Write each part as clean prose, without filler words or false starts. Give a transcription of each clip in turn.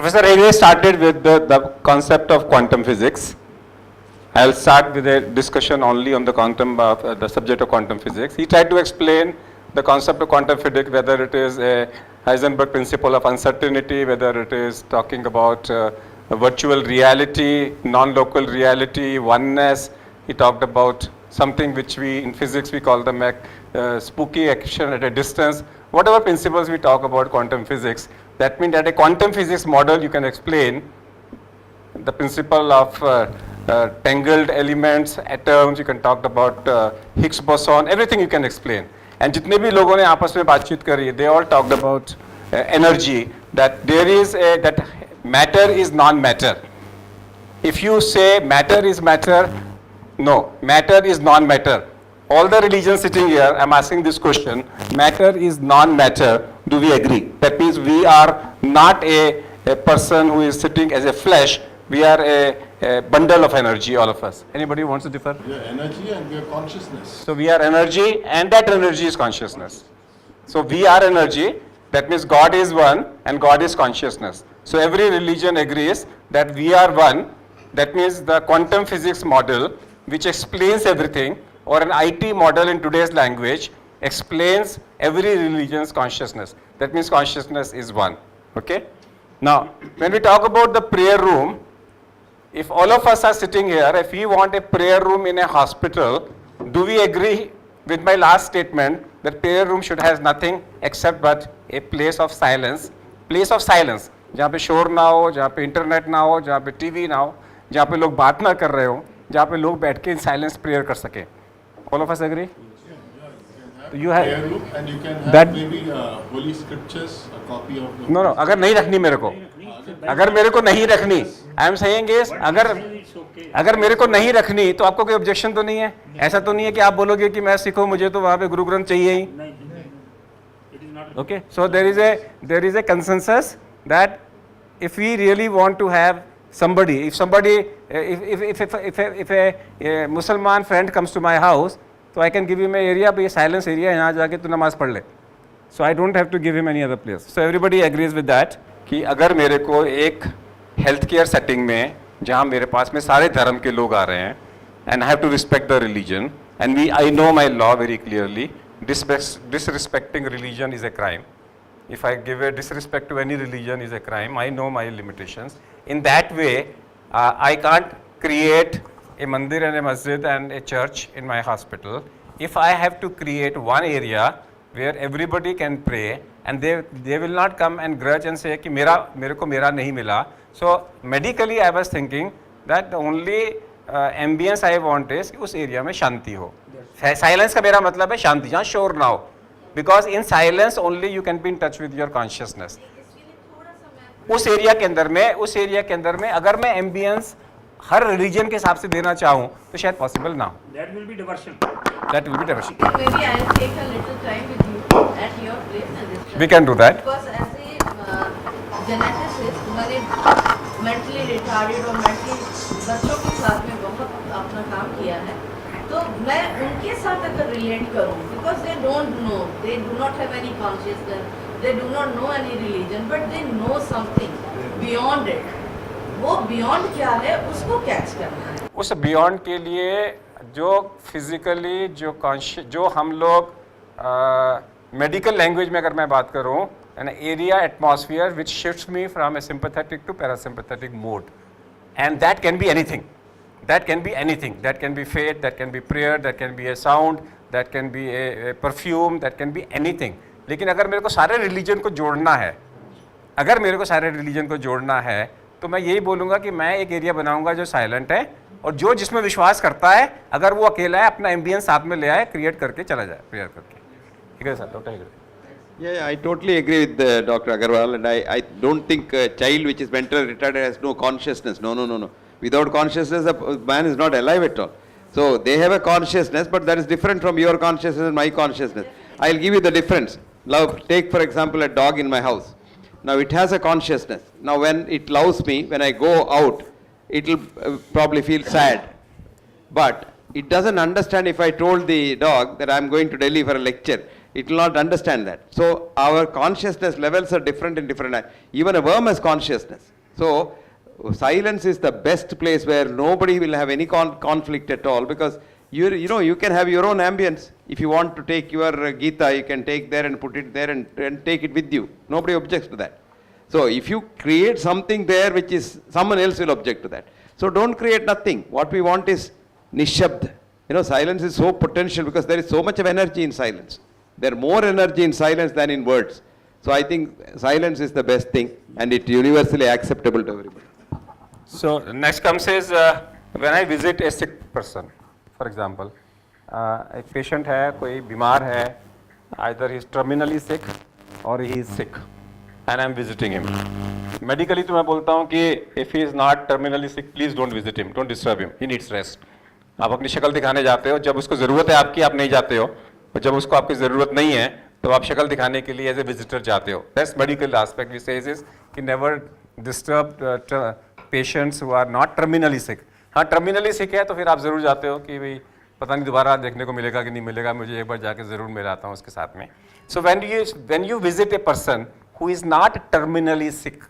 Professor Hegde started with the concept of quantum physics. I'll start with a discussion only on the the subject of quantum physics. He tried to explain the concept of quantum physics, whether it is a Heisenberg principle of uncertainty, whether it is talking about virtual reality, non-local reality, oneness. He talked about something which we in physics we call them spooky action at a distance. Whatever principles we talk about quantum physics, that means that a quantum physics model you can explain the principle of tangled elements, atoms, you can talk about Higgs boson, everything you can explain. And जितने भी लोगों ने आपस में बातचीत करी, they all talked about energy, that there is that matter is non-matter. If you say matter is matter, no, matter is non-matter. All the religions sitting here, I'm asking this question, matter is non-matter, do we agree? That means we are not a person who is sitting as a flesh, we are a bundle of energy, all of us. Anybody wants to differ? We are energy and we are consciousness. So we are energy and that energy is consciousness. So we are energy, that means God is one and God is consciousness. So every religion agrees that we are one, that means the quantum physics model which explains everything, or an IT model in today's language explains every religion's consciousness. That means consciousness is one. Okay? Now, when we talk about the prayer room, if all of us are sitting here, if we want a prayer room in a hospital, do we agree with my last statement that prayer room should have nothing except but a place of silence? Place of silence, जहाँ पे शोर ना हो, जहाँ पे internet ना हो, जहाँ पे टीवी ना हो, जहाँ पे लोग बात ना कर रहे हो, जहाँ पे लोग बैठ के इन साइलेंस प्रेयर कर सके. All of us agree? You have prayer room and you can have that maybe holy scriptures, a copy of the. No, no. अगर नहीं रखनी मेरे को नहीं रखनी, I am saying is अगर मेरे को नहीं रखनी तो आपको कोई ऑब्जेक्शन तो नहीं है? ऐसा तो नहीं है कि आप बोलोगे कि मैं सिख हूं, मुझे तो वहाँ पे गुरु ग्रंथ चाहिए ही. Okay, so there is a consensus that if we really want to have somebody, if a Muslim friend comes to my house, so I can give him an area, but silence area, यहाँ जाके तू नमाज पढ़ ले. So I don't have to give him any other place. So everybody agrees with that कि अगर मेरे को एक हेल्थ केयर सेटिंग में जहाँ मेरे पास में सारे धर्म के लोग आ रहे हैं, and I have to respect the religion, and I know my law very clearly, disrespecting religion is a crime. If I give a disrespect to any religion is a crime, I know my limitations. In that way, I can't create a mandir and a masjid and a church in my hospital. If I have to create one area where everybody can pray and they will not come and grudge and say कि मेरे को मेरा नहीं मिला. So medically I was thinking that the only ambience I want is कि उस area में शांति हो. Silence का मेरा मतलब है शांति, जहाँ शोर ना हो. Because in silence only you can be in touch with your consciousness. उस एरिया के अंदर में अगर मैं एम्बियंस हर रिलीजन के हिसाब से देना चाहूँ तो शायद पॉसिबल ना हो. That will be diversion. That will be diversion. Maybe I'll take a little time with you at your place and discuss. We can do that. Because as a geneticist, मैंने mentally retarded और mentally बच्चों के साथ में बहुत अपना काम किया है. तो मैं उनके साथ अगर relate करूँ, because they don't know, they do not have any consciousness, they do not know any religion, but they know something beyond it. वो beyond क्या है, उसको catch करना है. उस beyond के लिए जो फिजिकली जो हम लोग मेडिकल लैंग्वेज में अगर मैं बात करूं, an area atmosphere which shifts me from a sympathetic to parasympathetic mode, and that can be anything. That can be anything. That can be faith, that can be prayer, that can be a sound, that can be a perfume, that can be anything. लेकिन अगर मेरे को सारे religion को जोड़ना है, तो मैं यही बोलूँगा कि मैं एक एरिया बनाऊँगा जो साइलेंट है, और जो जिसमें विश्वास करता है, अगर वो अकेला है, अपना एम्बियंस साथ में ले आए, क्रिएट करके चला जाए, प्रेयर करके. ठीक है sir, doctor Hegde. Yeah, I totally agree with Dr. Agarwal, and I don't think a child which is mentally retarded has no consciousness. No. Without consciousness, a man is not alive at all. So they have a consciousness, but that is different from your consciousness and my consciousness. I'll give you the difference. Now, take for example a dog in my house. Now it has a consciousness. Now when it loves me, when I go out, it will probably feel sad. But it doesn't understand if I told the dog that I'm going to Delhi for a lecture. It will not understand that. So our consciousness levels are different in different. Even a worm has consciousness. So, silence is the best place where nobody will have any conflict at all, because you know, you can have your own ambience. If you want to take your Gita, you can take there and put it there and take it with you. Nobody objects to that. So if you create something there which is, someone else will object to that. So don't create nothing. What we want is nishabd. You know, silence is so potential because there is so much of energy in silence. There are more energy in silence than in words. So I think silence is the best thing and it universally acceptable to everybody. So next comes is when I visit a sick person, for example, एक patient है, कोई बीमार है, either he is terminally sick or he is sick, and I am visiting him. Medically तो मैं बोलता हूँ कि if he is not terminally sick, please don't visit him, don't disturb him, he needs rest. आप अपनी शक्ल दिखाने जाते हो, जब उसको ज़रूरत है आपकी, आप नहीं जाते हो, और जब उसको आपकी ज़रूरत नहीं है, तो आप शक्ल दिखाने के लिए एज ए विजिटर जाते हो. That's medical aspect we say is कि never disturb patients who are not terminally sick. हाँ, terminally sick है तो फिर आप ज़रूर जाते हो कि भाई पता नहीं दोबारा देखने को मिलेगा कि नहीं मिलेगा, मुझे एक बार जाके ज़रूर मिल आता हूँ उसके साथ में. So when you visit a person who is not terminally sick,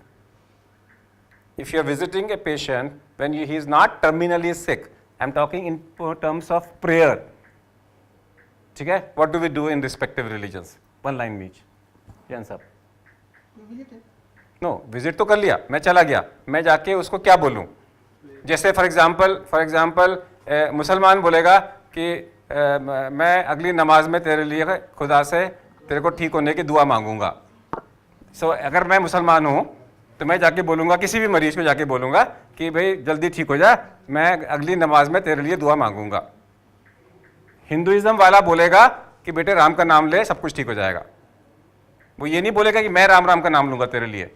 if you are visiting a patient when he is not terminally sick, I am talking in terms of prayer. ठीक है? What do we do in respective religions? One line each. Jain साहब. No, visit तो कर लिया, मैं चला गया, मैं जाके उसको क्या बोलूँ? जैसे फॉर एग्जांपल मुसलमान बोलेगा कि मैं अगली नमाज में तेरे लिए खुदा से तेरे को ठीक होने की दुआ मांगूंगा. सो अगर मैं मुसलमान हूँ तो मैं जाके बोलूँगा, किसी भी मरीज को जाके बोलूँगा कि भाई जल्दी ठीक हो जा, मैं अगली नमाज में तेरे लिए दुआ मांगूंगा. हिंदुइज्म वाला बोलेगा कि बेटे राम का नाम ले, सब कुछ ठीक हो जाएगा. वो ये नहीं बोलेगा कि मैं राम का नाम लूँगा तेरे लिए.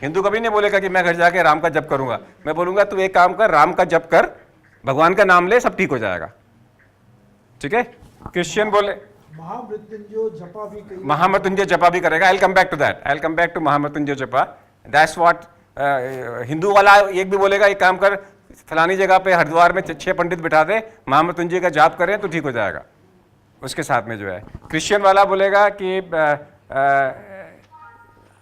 हिंदू कभी नहीं बोलेगा कि मैं घर जाके राम का जप करूँगा. मैं बोलूँगा तू एक काम कर, राम का जप कर, भगवान का नाम ले, सब ठीक हो जाएगा. ठीक है? क्रिश्चियन बोले महामृत्युंजय जपा भी करेगा. I will come back to that. I will come back to महामृत्युंजय जपा. दैट्स व्हाट हिंदू वाला एक भी बोलेगा एक काम कर, फलानी जगह पे हरिद्वार में 6 पंडित बिठा दे, महामृत्युंजय का जाप करें तो ठीक हो जाएगा. उसके साथ में जो है क्रिश्चियन वाला बोलेगा कि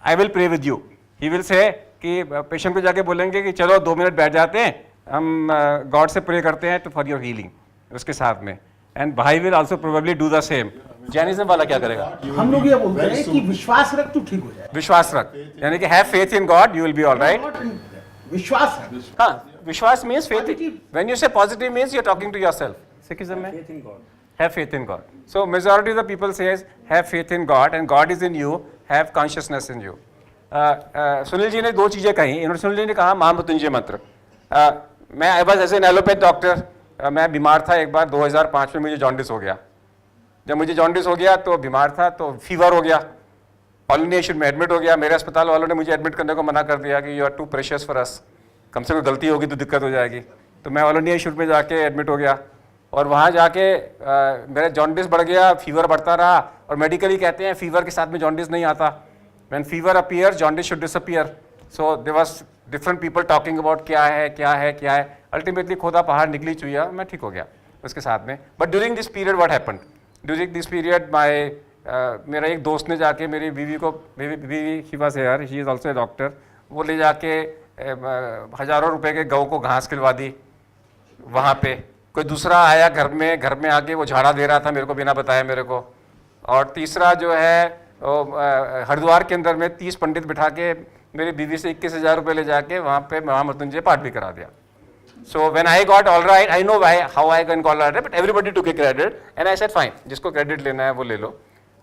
I will pray with you. He will say कि पेशेंट को जाके बोलेंगे कि चलो 2 मिनट बैठ जाते हैं, हम गॉड से प्रे करते हैं तो फॉर योर हीलिंग उसके साथ में. एंड भाई will also probably do the same. Jainism वाला क्या करेगा? हम लोग ये बोलते हैं कि विश्वास रख तो ठीक हो जाए. विश्वास रख, यानी कि have faith in God, you will be all right. विश्वास रख. हाँ, विश्वास मीन्स फेथ. व्हेन यू से positive means you are talking to yourself. Sikhism में faith in God. have faith in God. So majority of the people says have faith in God and God is in you, have consciousness in you. Sunil ji ने 2 चीज़ें कही. इन्होंने सुनील जी ने कहा महामृत्युंजय मंत्र. मैं I was as an allopath doctor, मैं बीमार था एक बार 2005 में, मुझे जॉन्डिस हो गया. जब मुझे जॉन्डिस हो गया तो बीमार था तो फीवर हो गया, ऑल इंडिया इंस्टीट्यूट में एडमिट हो गया. मेरे अस्पताल वालों ने मुझे एडमिट करने को मना कर दिया कि you are to precious for us, कम से कोई गलती होगी तो दिक्कत हो जाएगी. तो मैं ऑल इंडिया इंस्टीट्यूट में जाके एडमिट हो गया और वहाँ जाके मेरा जॉन्डिस बढ़ गया, फीवर बढ़ता रहा. और मेडिकली कहते हैं फीवर के साथ में जॉन्डिस नहीं आता. When fever appear jaundice should disappear. So there was different people talking about क्या है. अल्टीमेटली खोदा पहाड़ निकली चुया, मैं ठीक हो गया उसके साथ में. But during this period what happened? During this period मेरा एक दोस्त ने जाके मेरी बीवी को, बीवी he was here, he is also a doctor, वो ले जाके हज़ारों रुपए के गऊ को घास खिलवा दी वहाँ पे. कोई दूसरा आया घर में आके वो झाड़ा दे रहा था मेरे को बिना बताए मेरे को. और तीसरा जो है हरिद्वार के अंदर में 30 पंडित बिठा के मेरी बीवी से 21,000 रुपये ले जाके वहाँ पे महामृत्युंजय पाठ भी करा दिया. So when I got all right, I know how I can call right, but everybody took a credit and I said fine, जिसको क्रेडिट लेना है वो ले लो.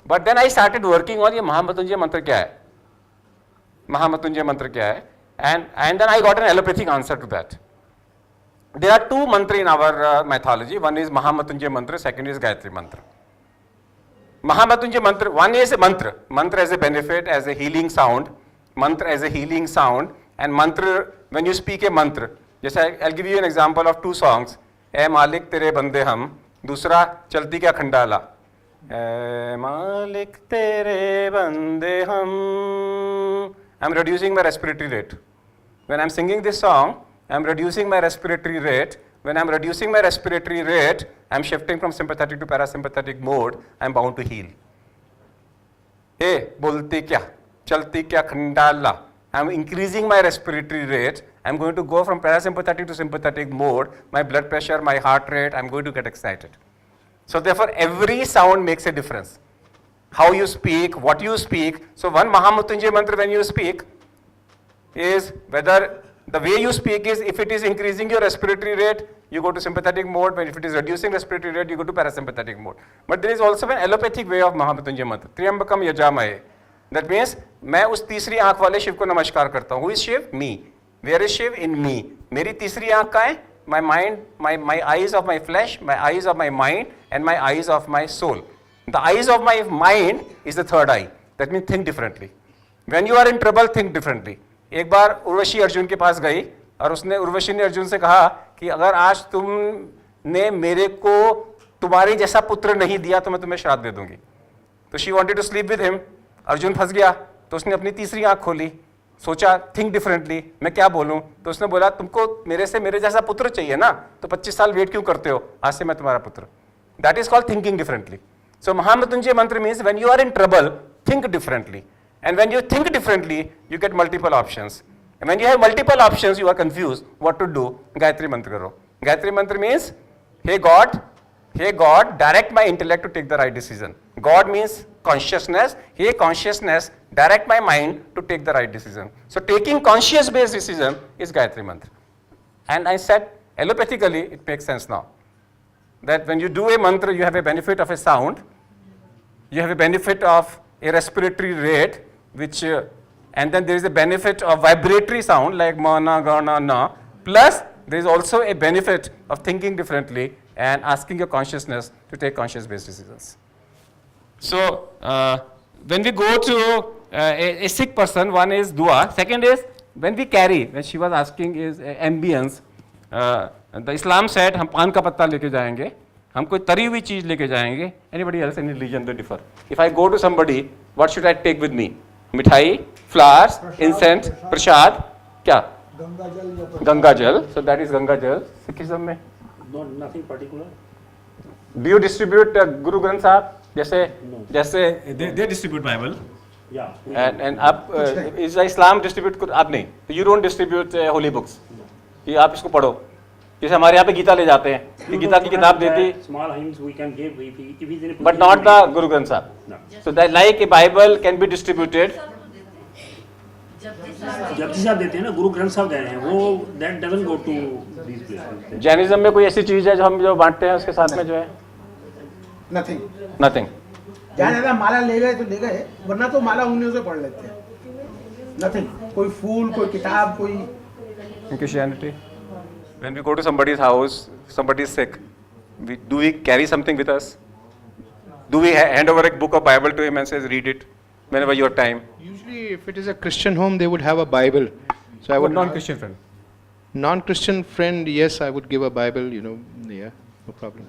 But then I started working on ये महामृत्युंजय मंत्र क्या है, महामृत्युंजय मंत्र क्या है. And then I got an allopathic answer to that. There are 2 mantra in our mythology. One is Mahamrityunjay mantra, second is Gayatri mantra. Mahamrityunjay mantra, one is a mantra as a benefit, as a healing sound, mantra as a healing sound, and mantra when you speak a mantra. जैसे I'll give you an example of 2 songs. ए मालिक तेरे बंदे हम, दूसरा चलती क्या खंडाला. ए मालिक तेरे बंदे हम. I'm reducing my respiratory rate. When I'm singing this song, I'm reducing my respiratory rate. When I'm reducing my respiratory rate, I'm shifting from sympathetic to parasympathetic mode. I'm bound to heal. Hey, बोलती क्या, चलती क्या Khandala, I'm increasing my respiratory rate, I'm going to go from parasympathetic to sympathetic mode, my blood pressure, my heart rate, I'm going to get excited. So therefore, every sound makes a difference. How you speak, what you speak. So one Mahamrityunjay mantra when you speak is whether the way you speak is, if it is increasing your respiratory rate, you go to sympathetic mode, but if it is reducing respiratory rate, you go to parasympathetic mode. But there is also an allopathic way of Mahamrityunjay mantra, Triambakam Yajamahe. That means, मैं उस तीसरी आंख वाले शिव को नमस्कार करता हूँ. Who is Shiv? Me. Where is Shiv? In me. मेरी तीसरी आंख का है? My mind, my eyes of my flesh, my eyes of my mind, and my eyes of my soul. The eyes of my mind is the third eye. That means think differently. When you are in trouble, think differently. एक बार उर्वशी अर्जुन के पास गई और उसने उर्वशी ने अर्जुन से कहा कि अगर आज तुमने मेरे को तुम्हारे जैसा पुत्र नहीं दिया तो मैं तुम्हें श्राप दे दूंगी. तो she wanted to sleep with him. Arjun फंस गया तो उसने अपनी तीसरी आंख खोली, सोचा थिंक डिफरेंटली, मैं क्या बोलूं. तो उसने बोला तुमको मेरे से मेरे जैसा पुत्र चाहिए ना, तो 25 साल वेट क्यों करते हो, आज से मैं तुम्हारा पुत्र. That is called thinking differently. सो महामृत्युंजय मंत्र means when you are in trouble, think differently. And when you think differently, you get multiple options. And when you have multiple options, you are confused what to do. Gayatri mantra karo. Gayatri mantra means, hey God, direct my intellect to take the right decision. God means consciousness. Hey consciousness, direct my mind to take the right decision. So taking conscious-based decision is Gayatri mantra. And I said, allopathically, it makes sense now. That when you do a mantra, you have a benefit of a sound. You have a benefit of a respiratory rate, which and then there is a benefit of vibratory sound like ma, na, ga, na, na. Plus, there is also a benefit of thinking differently and asking your consciousness to take conscious-based decisions. So, when we go to a sick person, one is dua. Second is when we carry. When she was asking is ambience. The Islam said, हम पान का पत्ता लेके जाएंगे. हम कोई तरी हुई चीज लेके जाएंगे. Anybody else in religion they differ. If I go to somebody, what should I take with me? मिठाई, flowers, incense, prasad, क्या? गंगा जल. So that is गंगा जल. Sikhism में? No, nothing particular. Do you distribute Guru Granth Sahib? जैसे they distribute Bible. Yeah. And आप is Islam distribute आप नहीं. You don't distribute holy books. कि आप इसको पढ़ो. जैसे हमारे यहाँ पे गीता ले जाते हैं कि गीता की किताब देती, small hymns we can give if he's in a but not the Guru Granth Sahib. No. So that like a Bible can be distributed. Japji साहब देते हैं ना, गुरु ग्रंथ साहब दे रहे हैं वो, that doesn't go to these places. Jainism में कोई ऐसी चीज है जो हम जो बांटते हैं उसके साथ में जो है नथिंग. नथिंग. जहाँ ज्यादा माला ले गए तो ले गए, वरना तो माला उन्हीं से पढ़ लेते हैं. नथिंग. कोई फूल, कोई किताब, कोई. In Christianity, when we go to somebody's house, somebody is sick, do we carry something with us? Do we hand over a book of Bible to him and says, read it whenever you have time? Usually, if it is a Christian home, they would have a Bible. So I would non-Christian friend. Non-Christian friend, yes, I would give a Bible. Yeah, no problem.